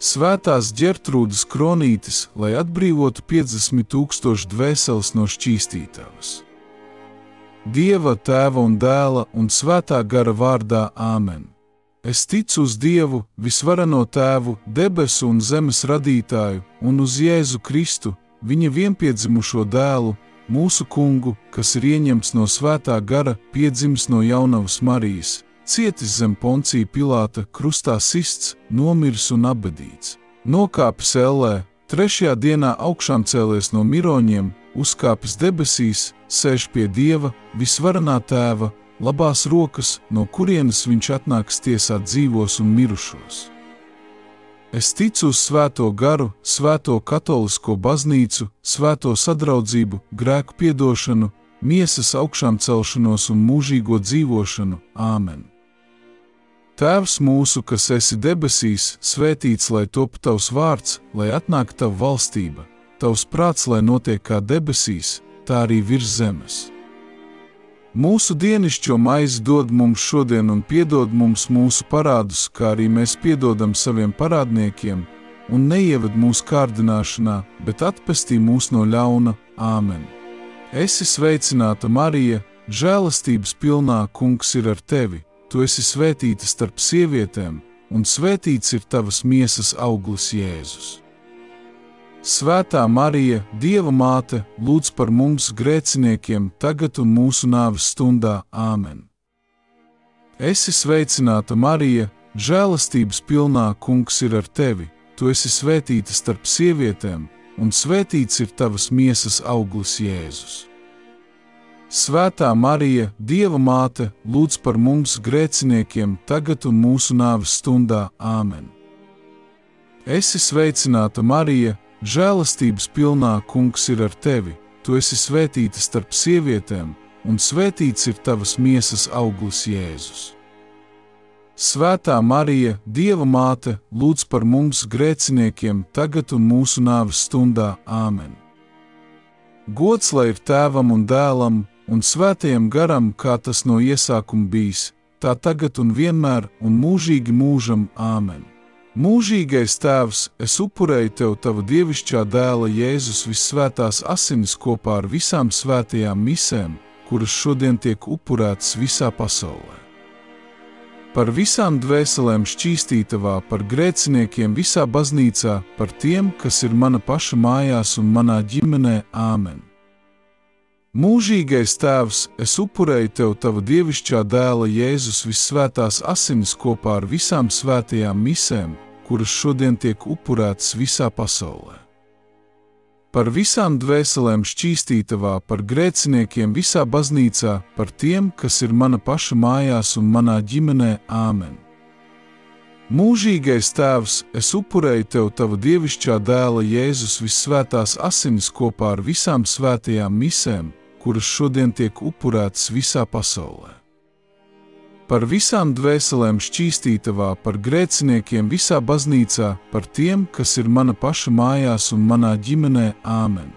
Svētās Ģertrūdes kronītes, lai atbrīvotu 50,000 dvēseles no šķīstītavas. Dieva, Tēva un Dēla un Svētā gara vārdā āmen. Es ticu uz Dievu, visvareno Tēvu, debesu un zemes radītāju, un uz Jēzu Kristu, viņa vienpiedzimušo dēlu, mūsu kungu, kas ir ieņemts no Svētā gara, piedzimis no jaunavas Marijas, cietis zem Poncija Pilāta, krustā sists, nomiris un apbedīts. Nokāpis ellē, 3. dienā augšām cēlies no miroņiem, uzkāpis debesīs, sēž pie Dieva, visvarenā Tēva, labās rokas, no kurienes viņš atnāks tiesāt dzīvos un mirušos. Es ticu uz Svēto garu, Svēto katolisko baznīcu, Svēto sadraudzību, grēku piedošanu, miesas augšām celšanos un mūžīgo dzīvošanu. Āmen. Tēvs mūsu, kas esi debesīs, svētīts lai top tavs vārds, lai atnāk tava valstība, tavs prāts, lai notiek kā debesīs, tā arī virs zemes. Mūsu dienišķo maizi dod mums šodien un piedod mums mūsu parādus, kā arī mēs piedodam saviem parādniekiem, un neieved mūsu kārdināšanā, bet atpestī mūs no ļauna. Āmen. Esi sveicināta, Marija, žēlastības pilnā, Kungs ir ar tevi, tu esi svētīta starp sievietēm, un svētīts ir tavas miesas auglis Jēzus. Svētā Marija, Dieva māte, lūdz par mums grēciniekiem tagad un mūsu nāves stundā. Āmen. Esi sveicināta, Marija, žēlastības pilnā, Kungs ir ar tevi, tu esi svētīta starp sievietēm, un svētīts ir tavas miesas auglis Jēzus. Svētā Marija, Dieva māte, lūdz par mums grēciniekiem tagad un mūsu nāves stundā. Āmen. Esi sveicināta, Marija, žēlastības pilnā, Kungs ir ar tevi, tu esi svētīta starp sievietēm, un svētīts ir tavas miesas auglis Jēzus. Svētā Marija, Dieva māte, lūdz par mums grēciniekiem tagad un mūsu nāves stundā. Āmen. Gods lai ir Tēvam un Dēlam un Svētajam garam, kā tas no iesākuma bijis, tā tagad un vienmēr un mūžīgi mūžam. Āmen. Mūžīgais Tēvs, es upurēju tev tava dievišķā dēla Jēzus vissvētās asinis kopā ar visām svētajām misēm, kuras šodien tiek upurētas visā pasaulē. Par visām dvēselēm šķīstītavā, par grēciniekiem visā baznīcā, par tiem, kas ir mana paša mājās un manā ģimenē. Āmen. Mūžīgais Tēvs, es upurēju tev tava dievišķā dēla Jēzus vissvētās asinis kopā ar visām svētajām misēm, kuras šodien tiek upurētas visā pasaulē. Par visām dvēselēm šķīstītavā, par grēciniekiem visā baznīcā, par tiem, kas ir mana paša mājās un manā ģimenē. Āmen. Mūžīgais Tēvs, es upurēju tev tava dievišķā dēla Jēzus vissvētās asinis kopā ar visām svētajām misēm, kuras šodien tiek upurētas visā pasaulē. Par visām dvēselēm šķīstītavā, par grēciniekiem visā baznīcā, par tiem, kas ir mana paša mājās un manā ģimenē. Āmen.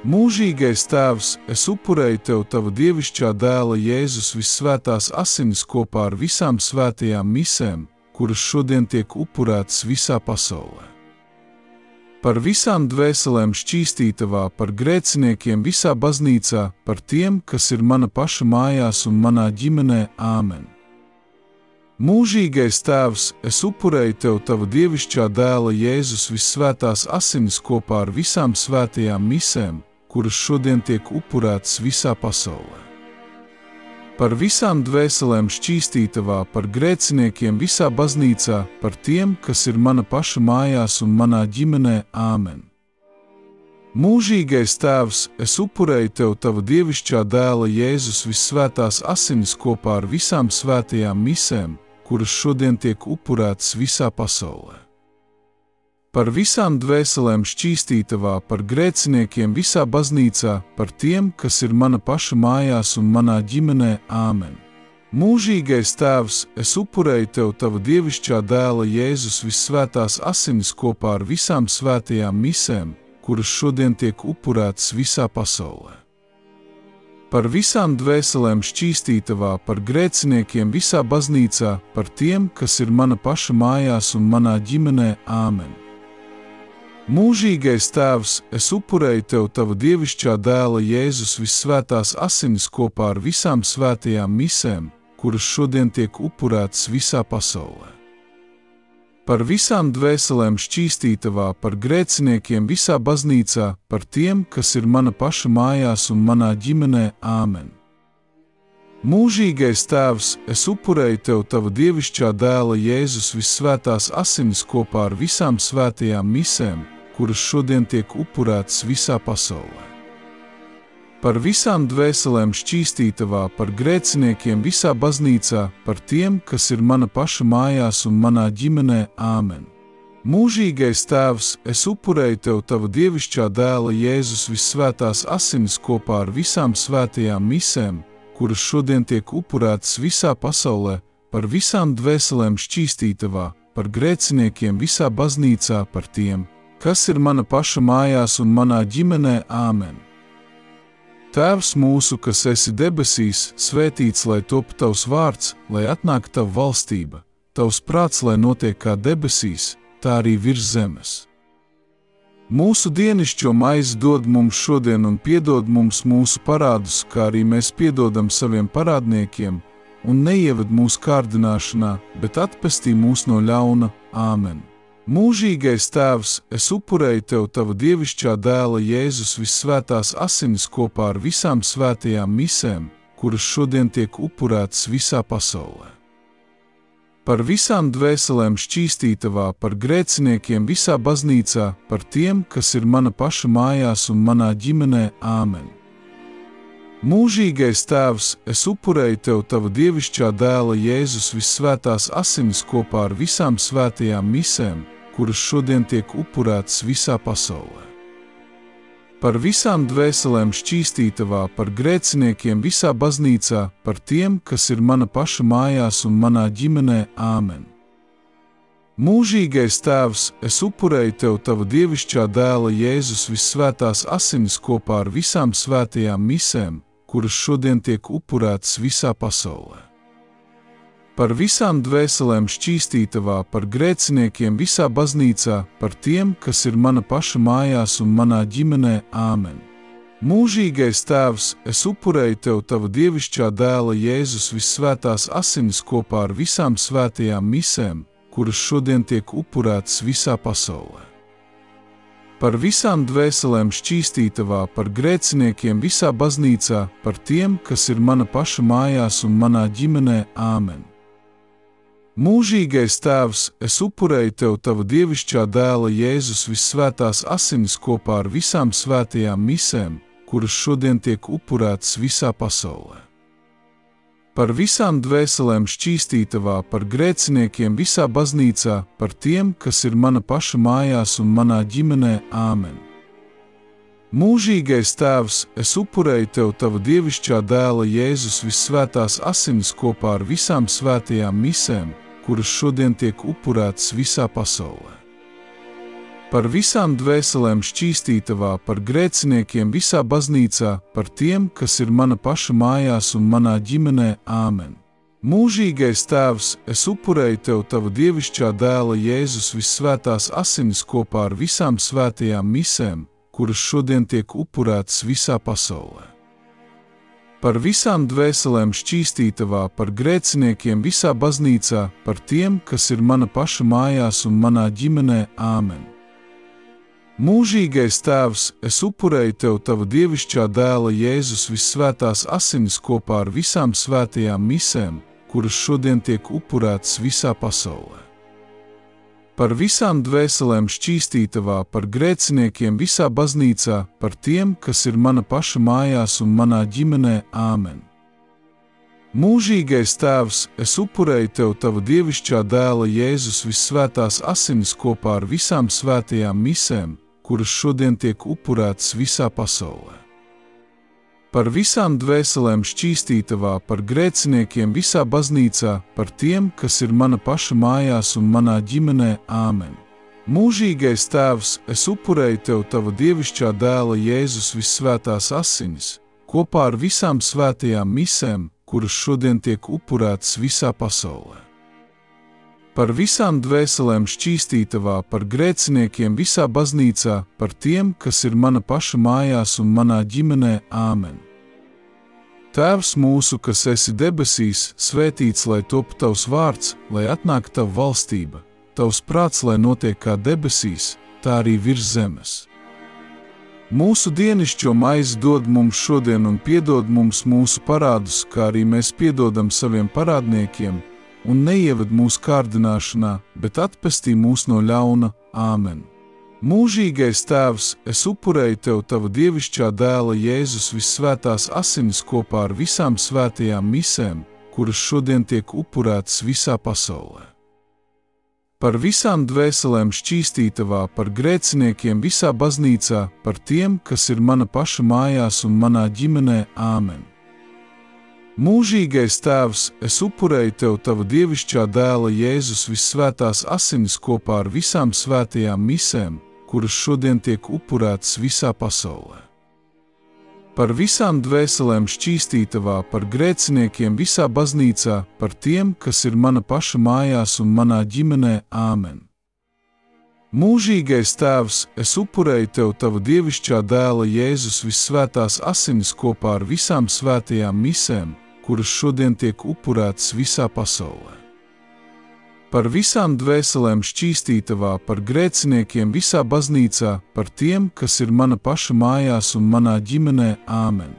Mūžīgais Tēvs, es upurēju tev tava dievišķā dēla Jēzus vissvētās asinis kopā ar visām svētajām misēm, kuras šodien tiek upurētas visā pasaulē. Par visām dvēselēm šķīstītavā, par grēciniekiem visā baznīcā, par tiem, kas ir mana paša mājās un manā ģimenē. Āmen. Mūžīgais Tēvs, es upurēju tev tava dievišķā dēla Jēzus vissvētās asinis kopā ar visām svētajām misēm, kuras šodien tiek upurētas visā pasaulē. Par visām dvēselēm šķīstītavā, par grēciniekiem visā baznīcā, par tiem, kas ir mana paša mājās un manā ģimenē. Āmen. Mūžīgais Tēvs, es upurēju tev tava dievišķā dēla Jēzus vissvētās asinis kopā ar visām svētajām misēm, kuras šodien tiek upurētas visā pasaulē. Par visām dvēselēm šķīstītavā, par grēciniekiem visā baznīcā, par tiem, kas ir mana paša mājās un manā ģimenē. Āmen. Mūžīgais Tēvs, es upurēju tev tava dievišķā dēla Jēzus vissvētās asinis kopā ar visām svētajām misēm, kuras šodien tiek upurētas visā pasaulē. Par visām dvēselēm šķīstītavā, par grēciniekiem visā baznīcā, par tiem, kas ir mana paša mājās un manā ģimenē. Āmen. Mūžīgais Tēvs, es upurēju Tev Tava dievišķā dēla Jēzus vissvētās asinis kopā ar visām svētajām misēm, kuras šodien tiek upurētas visā pasaulē. Par visām dvēselēm šķīstītavā, par grēciniekiem visā baznīcā, par tiem, kas ir mana paša mājās un manā ģimenē. Āmen. Mūžīgais Tēvs, es upurēju Tev Tava dievišķā dēla Jēzus vissvētās asinis kopā ar visām svētajām misēm, kuras šodien tiek upurētas visā pasaulē. Par visām dvēselēm šķīstītavā, par grēciniekiem visā baznīcā, par tiem, kas ir mana paša mājās un manā ģimenē. Āmen. Mūžīgais Tēvs, es upurēju Tev Tava dievišķā dēla Jēzus vissvētās asinis kopā ar visām svētajām misēm, kuras šodien tiek upurētas visā pasaulē, par visām dvēselēm šķīstītavā, par grēciniekiem visā baznīcā, par tiem, kas ir mana paša mājās un manā ģimenē. Āmen. Tēvs mūsu, kas esi debesīs, svētīts lai top Tavs vārds, lai atnāk Tava valstība, Tavs prāts, lai notiek kā debesīs, tā arī virs zemes. Mūsu dienišķo maizi dod mums šodien un piedod mums mūsu parādus, kā arī mēs piedodam saviem parādniekiem, un neieved mūsu kārdināšanā, bet atpestī mūs no ļauna. Āmen. Mūžīgais Tēvs, es upurēju Tev Tava dievišķā dēla Jēzus vissvētās asinis kopā ar visām svētajām misēm, kuras šodien tiek upurētas visā pasaulē. Par visām dvēselēm šķīstītavā, par grēciniekiem visā baznīcā, par tiem, kas ir mana paša mājās un manā ģimenē. Āmen. Mūžīgais Tēvs, es upurēju Tev Tava dievišķā dēla Jēzus vissvētās asinis kopā ar visām svētajām misēm, kuras šodien tiek upurētas visā pasaulē. Par visām dvēselēm šķīstītavā, par grēciniekiem visā baznīcā, par tiem, kas ir mana paša mājās un manā ģimenē. Āmen. Mūžīgais Tēvs, es upurēju Tev Tava dievišķā dēla Jēzus vissvētās asinis kopā ar visām svētajām misēm, kuras šodien tiek upurētas visā pasaulē. Par visām dvēselēm šķīstītavā, par grēciniekiem visā baznīcā, par tiem, kas ir mana paša mājās un manā ģimenē. Āmen. Mūžīgais Tēvs, es upurēju Tev Tava dievišķā dēla Jēzus vissvētās asinis kopā ar visām svētajām misēm, kuras šodien tiek upurētas visā pasaulē. Par visām dvēselēm šķīstītavā, par grēciniekiem visā baznīcā, par tiem, kas ir mana paša mājās un manā ģimenē. Āmen. Mūžīgais Tēvs, es upurēju Tev Tava dievišķā dēla Jēzus vissvētās asinis kopā ar visām svētajām misēm, kuras šodien tiek upurētas visā pasaulē. Par visām dvēselēm šķīstītavā, par grēciniekiem visā baznīcā, par tiem, kas ir mana paša mājās un manā ģimenē. Āmen. Mūžīgais Tēvs, es upurēju Tev Tava dievišķā dēla Jēzus vissvētās asinis kopā ar visām svētajām misēm, kuras šodien tiek upurētas visā pasaulē. Par visām dvēselēm šķīstītavā, par grēciniekiem visā baznīcā, par tiem, kas ir mana paša mājās un manā ģimenē. Āmen. Mūžīgais Tēvs, es upurēju Tev Tava dievišķā dēla Jēzus vissvētās asinis kopā ar visām svētajām misēm, kuras šodien tiek upurētas visā pasaulē. Par visām dvēselēm šķīstītavā, par grēciniekiem visā baznīcā, par tiem, kas ir mana paša mājās un manā ģimenē. Āmen. Mūžīgais Tēvs, es upurēju Tev Tava dievišķā dēla Jēzus vissvētās asinis kopā ar visām svētajām misēm, kuras šodien tiek upurētas visā pasaulē. Par visām dvēselēm šķīstītavā, par grēciniekiem visā baznīcā, par tiem, kas ir mana paša mājās un manā ģimenē. Āmen. Mūžīgais Tēvs, es upurēju Tev Tava dievišķā dēla Jēzus vissvētās asinis kopā ar visām svētajām misēm, kuras šodien tiek upurētas visā pasaulē. Par visām dvēselēm šķīstītavā, par grēciniekiem visā baznīcā, par tiem, kas ir mana paša mājās un manā ģimenē. Āmen. Mūžīgais Tēvs, es upurēju Tev Tava dievišķā dēla Jēzus vissvētās asinis, kopā ar visām svētajām misēm, kuras šodien tiek upurētas visā pasaulē. par visām dvēselēm šķīstītavā, par grēciniekiem visā baznīcā, par tiem, kas ir mana paša mājās un manā ģimenē. Āmen. Tēvs mūsu, kas esi debesīs, svētīts lai top tavs vārds, lai atnāk tava valstība, tavs prāts, lai notiek kā debesīs, tā arī virs zemes. Mūsu dienascho maizi dod mums šodien un piedod mums mūsu parādus, kā arī mēs piedodam saviem parādniekiem, un neieved mūsu kārdināšanā, bet atpestī mūs no ļauna. Āmen. Mūžīgais Tēvs, es upurēju tev tava dievišķā dēla Jēzus vissvētās asinis kopā ar visām svētajām misēm, kuras šodien tiek upurētas visā pasaulē. Par visām dvēselēm šķīstītavā, par grēciniekiem visā baznīcā, par tiem, kas ir mana paša mājās un manā ģimenē. Āmen. Mūžīgais Tēvs, es upurēju tev tava dievišķā dēla Jēzus vissvētās asinis kopā ar visām svētajām misēm, kuras šodien tiek upurētas visā pasaulē. Par visām dvēselēm šķīstītavā, par grēciniekiem visā baznīcā, par tiem, kas ir mana paša mājās un manā ģimenē. Āmen. Mūžīgais Tēvs, es upurēju tev tava dievišķā dēla Jēzus vissvētās asinis kopā ar visām svētajām misēm, kuras šodien tiek upurētas visā pasaulē. Par visām dvēselēm šķīstītavā, par grēciniekiem visā baznīcā, par tiem, kas ir mana paša mājās un manā ģimenē. Āmen.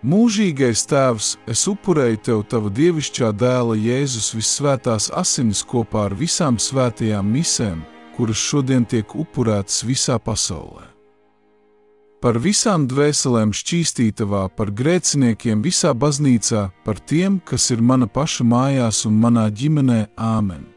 Mūžīgais Tēvs, es upurēju tev tava dievišķā dēla Jēzus vissvētās asinis kopā ar visām svētajām misēm, kuras šodien tiek upurētas visā pasaulē. Par visām dvēselēm šķīstītavā, par grēciniekiem visā baznīcā, par tiem, kas ir mana paša mājās un manā ģimenē. Āmen.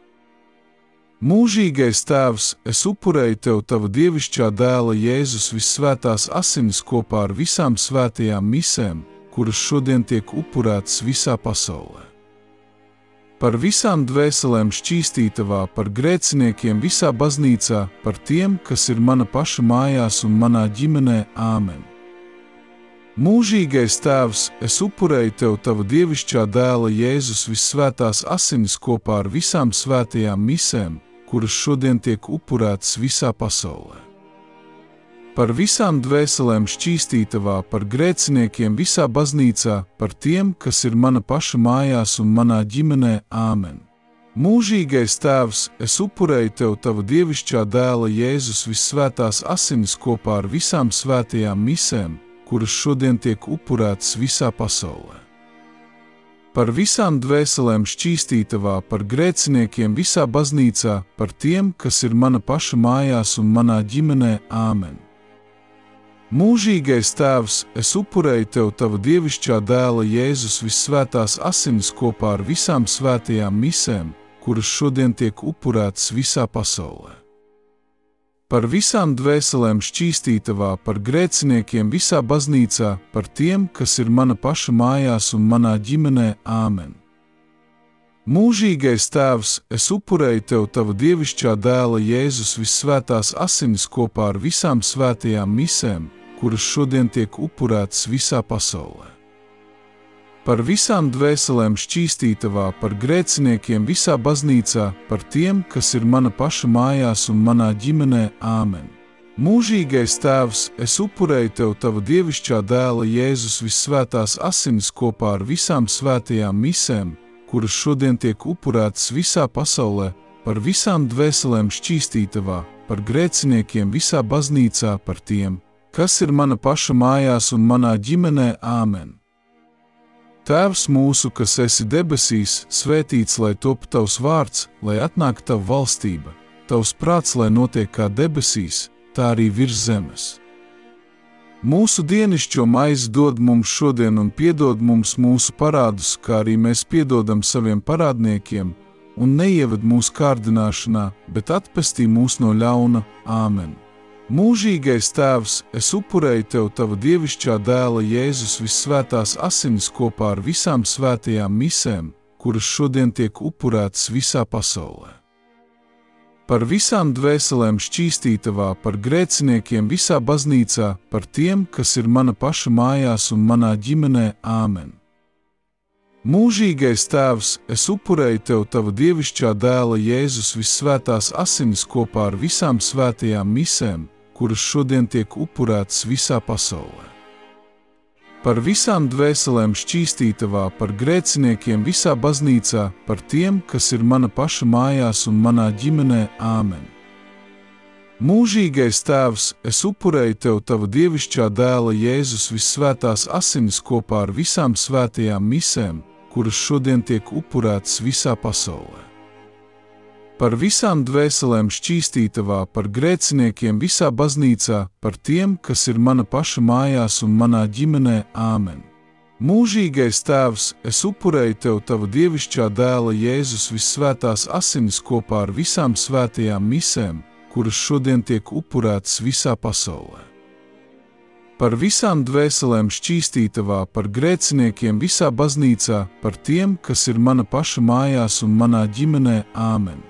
Mūžīgais Tēvs, es upurēju tev tava dievišķā dēla Jēzus vissvētās asinis kopā ar visām svētajām misēm, kuras šodien tiek upurētas visā pasaulē. Par visām dvēselēm šķīstītavā, par grēciniekiem visā baznīcā, par tiem, kas ir mana paša mājās un manā ģimenē. Āmen. Mūžīgais Tēvs, es upurēju tev tava dievišķā dēla Jēzus vissvētās asinis kopā ar visām svētajām misēm, kuras šodien tiek upurētas visā pasaulē. Par visām dvēselēm šķīstītavā, par grēciniekiem visā baznīcā, par tiem, kas ir mana paša mājās un manā ģimenē. Āmen. Mūžīgais Tēvs, es upurēju tev tava dievišķā dēla Jēzus vissvētās asinis kopā ar visām svētajām misēm, kuras šodien tiek upurētas visā pasaulē. Par visām dvēselēm šķīstītavā, par grēciniekiem visā baznīcā, par tiem, kas ir mana paša mājās un manā ģimenē. Āmen. Mūžīgais Tēvs, es upurēju tev tava dievišķā dēla Jēzus vissvētās asinis kopā ar visām svētajām misēm, kuras šodien tiek upurētas visā pasaulē. Par visām dvēselēm šķīstītavā, par grēciniekiem visā baznīcā, par tiem, kas ir mana paša mājās un manā ģimenē. Āmen. Mūžīgais Tēvs, es upurēju tev tava dievišķā dēla Jēzus vissvētās asinis kopā ar visām svētajām misēm, kuras šodien tiek upurētas visā pasaulē. Par visām dvēselēm šķīstītavā, par grēciniekiem visā baznīcā, par tiem, kas ir mana paša mājās un manā ģimenē. Āmen. Mūžīgais Tēvs, es upurēju tev tava dievišķā dēla Jēzus vissvētās asinis kopā ar visām svētajām misēm, kuras šodien tiek upurētas visā pasaulē, par visām dvēselēm šķīstītavā, par grēciniekiem visā baznīcā, par tiem, kas ir mana paša mājās un manā ģimenē. Āmen. Tēvs mūsu, kas esi debesīs, svētīts lai top tavs vārds, lai atnāk tava valstība, tavs prāts, lai notiek kā debesīs, tā arī virs zemes. Mūsu dienascho maizi dod mums šodien un piedod mums mūsu parādus, kā arī mēs piedodam saviem parādniekiem, un neieved mūsu kārdināšanā, bet atpestī mūs no ļauna. Āmen. Mūžīgais Tēvs, es upurēju tev tava dievišķā dēla Jēzus vissvētās asinis kopā ar visām svētajām misēm, kuras šodien tiek upurētas visā pasaulē. Par visām dvēselēm šķīstītavā, par grēciniekiem visā baznīcā, par tiem, kas ir mana paša mājās un manā ģimenē. Āmen. Mūžīgais Tēvs, es upurēju Tev Tava dievišķā dēla Jēzus vissvētās asinis kopā ar visām svētajām misēm, kuras šodien tiek upurētas visā pasaulē. Par visām dvēselēm šķīstītavā, par grēciniekiem visā baznīcā, par tiem, kas ir mana paša mājās un manā ģimenē. Āmen. Mūžīgais Tēvs, es upurēju Tev Tava dievišķā dēla Jēzus vissvētās asinis kopā ar visām svētajām misēm, kuras šodien tiek upurētas visā pasaulē. Par visām dvēselēm šķīstītavā, par grēciniekiem visā baznīcā, par tiem, kas ir mana paša mājās un manā ģimenē. Āmen. Mūžīgais Tēvs, es upurēju Tev Tava dievišķā dēla Jēzus vissvētās asinis kopā ar visām svētajām misēm, kuras šodien tiek upurētas visā pasaulē. Par visām dvēselēm šķīstītavā, par grēciniekiem visā baznīcā, par tiem, kas ir mana paša mājās un manā ģimenē. Āmen.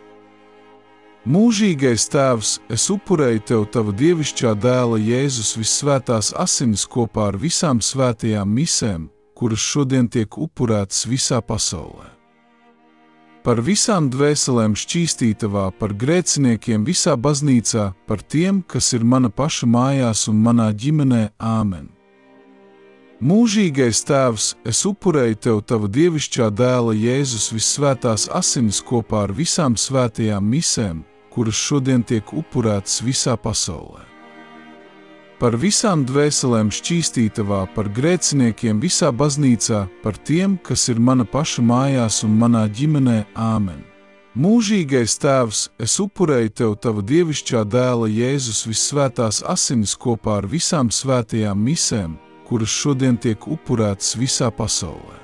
Mūžīgais Tēvs, es upurēju Tev Tava dievišķā dēla Jēzus vissvētās asinis kopā ar visām svētajām misēm, kuras šodien tiek upurētas visā pasaulē. Par visām dvēselēm šķīstītavā, par grēciniekiem visā baznīcā, par tiem, kas ir mana paša mājās un manā ģimenē. Āmen. Mūžīgais Tēvs, es upurēju Tev Tava dievišķā dēla Jēzus vissvētās asinis kopā ar visām svētajām misēm, kuras šodien tiek upurētas visā pasaulē. Par visām dvēselēm šķīstītavā, par grēciniekiem visā baznīcā, par tiem, kas ir mana paša mājās un manā ģimenē. Āmen. Mūžīgais Tēvs, es upurēju Tev Tava dievišķā dēla Jēzus vissvētās asinis kopā ar visām svētajām misēm, kuras šodien tiek upurētas visā pasaulē.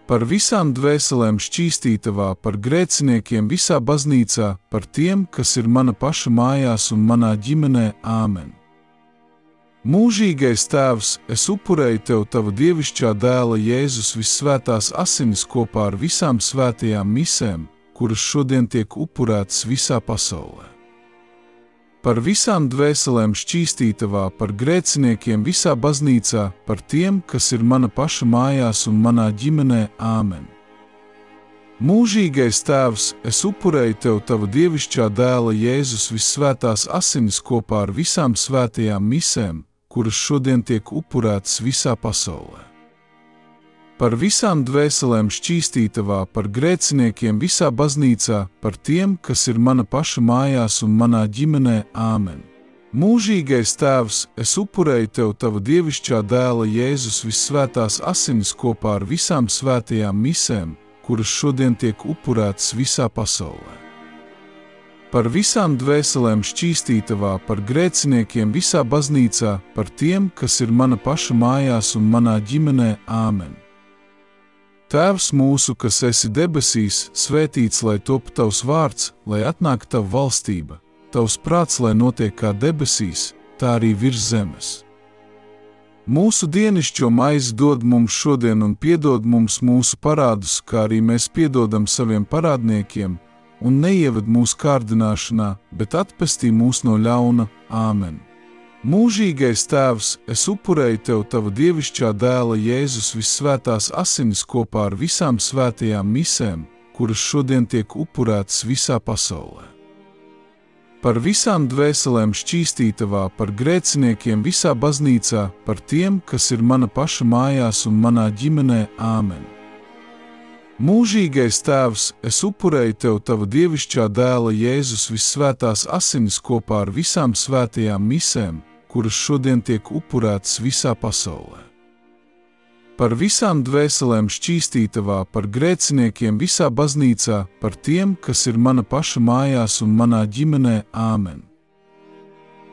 Par visām dvēselēm šķīstītavā, par grēciniekiem visā baznīcā, par tiem, kas ir mana paša mājās un manā ģimenē. Āmen. Mūžīgais Tēvs, es upurēju Tev Tava dievišķā dēla Jēzus vissvētās asinis kopā ar visām svētajām misēm, kuras šodien tiek upurētas visā pasaulē. Par visām dvēselēm šķīstītavā, par grēciniekiem visā baznīcā, par tiem, kas ir mana paša mājās un manā ģimenē. Āmen. Mūžīgais Tēvs, es upurēju Tev Tava dievišķā dēla Jēzus vissvētās asinis kopā ar visām svētajām misēm, kuras šodien tiek upurētas visā pasaulē. Par visām dvēselēm šķīstītavā, par grēciniekiem visā baznīcā, par tiem, kas ir mana paša mājās un manā ģimenē. Āmen. Mūžīgais Tēvs, es upurēju Tev Tava dievišķā dēla Jēzus vissvētās asinis kopā ar visām svētajām misēm, kuras šodien tiek upurētas visā pasaulē. Par visām dvēselēm šķīstītavā, par grēciniekiem visā baznīcā, par tiem, kas ir mana paša mājās un manā ģimenē. Āmen. Tēvs mūsu, kas esi debesīs, svētīts lai top Tavs vārds, lai atnāk Tava valstība, Tavs prāts, lai notiek kā debesīs, tā arī virs zemes. Mūsu dienascho maizi dod mums šodien un piedod mums mūsu parādus, kā arī mēs piedodam saviem parādniekiem, un neieved mūsu kārdināšanā, bet atpestī mūs no ļauna. Āmen. Mūžīgais Tēvs, es upurēju Tev Tava dievišķā dēla Jēzus vissvētās asinis kopā ar visām svētajām misēm, kuras šodien tiek upurētas visā pasaulē. Par visām dvēselēm šķīstītavā, par grēciniekiem visā baznīcā, par tiem, kas ir mana paša mājās un manā ģimenē. Āmen. Mūžīgais Tēvs, es upurēju Tev Tava dievišķā dēla Jēzus vissvētās asinis kopā ar visām svētajām misēm, kuras šodien tiek upurētas visā pasaulē. Par visām dvēselēm šķīstītavā, par grēciniekiem visā baznīcā, par tiem, kas ir mana paša mājās un manā ģimenē. Āmen.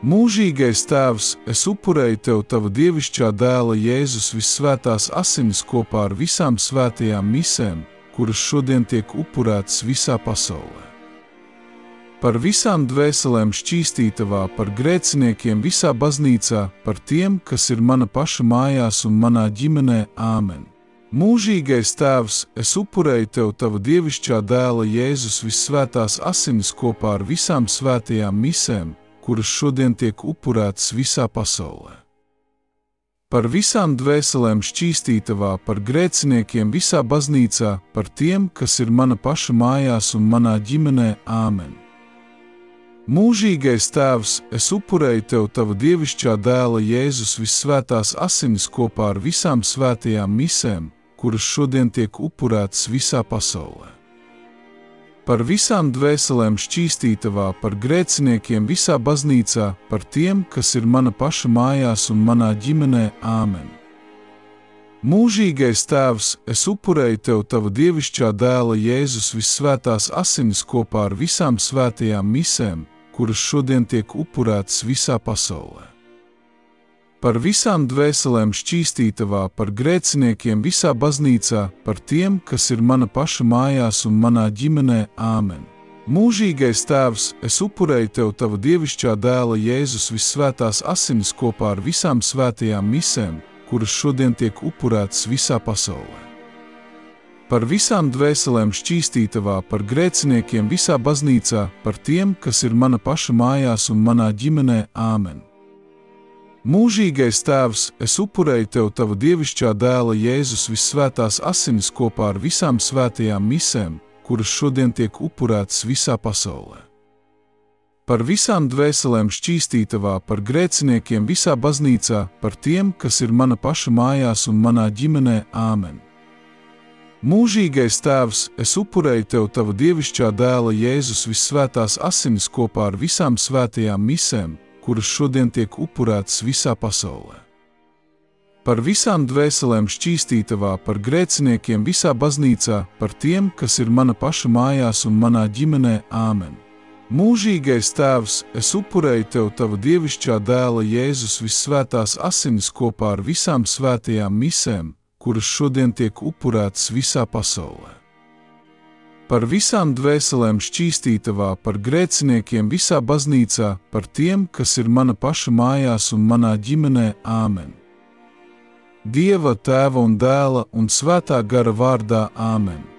Mūžīgais Tēvs, es upurēju Tev Tava dievišķā dēla Jēzus vissvētās asinis kopā ar visām svētajām misēm, kuras šodien tiek upurētas visā pasaulē. Par visām dvēselēm šķīstītavā, par grēciniekiem visā baznīcā, par tiem, kas ir mana paša mājās un manā ģimenē. Āmen. Mūžīgais Tēvs, es upurēju Tev Tava dievišķā dēla Jēzus vissvētās asinis kopā ar visām svētajām misēm, kuras šodien tiek upurētas visā pasaulē. par visām dvēselēm šķīstītavā, par grēciniekiem visā baznīcā, par tiem, kas ir mana paša mājās un manā ģimenē. Āmen. Mūžīgais Tēvs, es upurēju Tev Tava dievišķā dēla Jēzus vissvētās asinis kopā ar visām svētajām misēm, kuras šodien tiek upurētas visā pasaulē. Par visām dvēselēm šķīstītavā, par grēciniekiem visā baznīcā, par tiem, kas ir mana paša mājās un manā ģimenē. Āmen. Mūžīgais Tēvs, es upurēju Tev Tava dievišķā dēla Jēzus vissvētās asinis kopā ar visām svētajām misēm, kuras šodien tiek upurētas visā pasaulē. Par visām dvēselēm šķīstītavā, par grēciniekiem visā baznīcā, par tiem, kas ir mana paša mājās un manā ģimenē. Āmen. Mūžīgais Tēvs, es upurēju Tev Tava dievišķā dēla Jēzus vissvētās asinis kopā ar visām svētajām misēm, kuras šodien tiek upurētas visā pasaulē. Par visām dvēselēm šķīstītavā, par grēciniekiem visā baznīcā, par tiem, kas ir mana paša mājās un manā ģimenē. Āmen. Mūžīgais Tēvs, es upurēju Tev Tava dievišķā dēla Jēzus vissvētās asinis kopā ar visām svētajām misēm, kuras šodien tiek upurētas visā pasaulē. Par visām dvēselēm šķīstītavā, par grēciniekiem visā baznīcā, par tiem, kas ir mana paša mājās un manā ģimenē. Āmen. Mūžīgais Tēvs, es upurēju Tev Tava dievišķā dēla Jēzus vissvētās asinis kopā ar visām svētajām misēm, kuras šodien tiek upurētas visā pasaulē. Par visām dvēselēm šķīstītavā, par grēciniekiem visā baznīcā, par tiem, kas ir mana paša mājās un manā ģimenē. Āmen. Mūžīgais Tēvs, es upurēju Tev Tava dievišķā dēla Jēzus vissvētās asinis kopā ar visām svētajām misēm, kuras šodien tiek upurētas visā pasaulē. Par visām dvēselēm šķīstītavā, par grēciniekiem visā baznīcā, par tiem, kas ir mana paša mājās un manā ģimenē. Āmen. Dieva, Tēva un Dēla un Svētā gara vārdā. Āmen.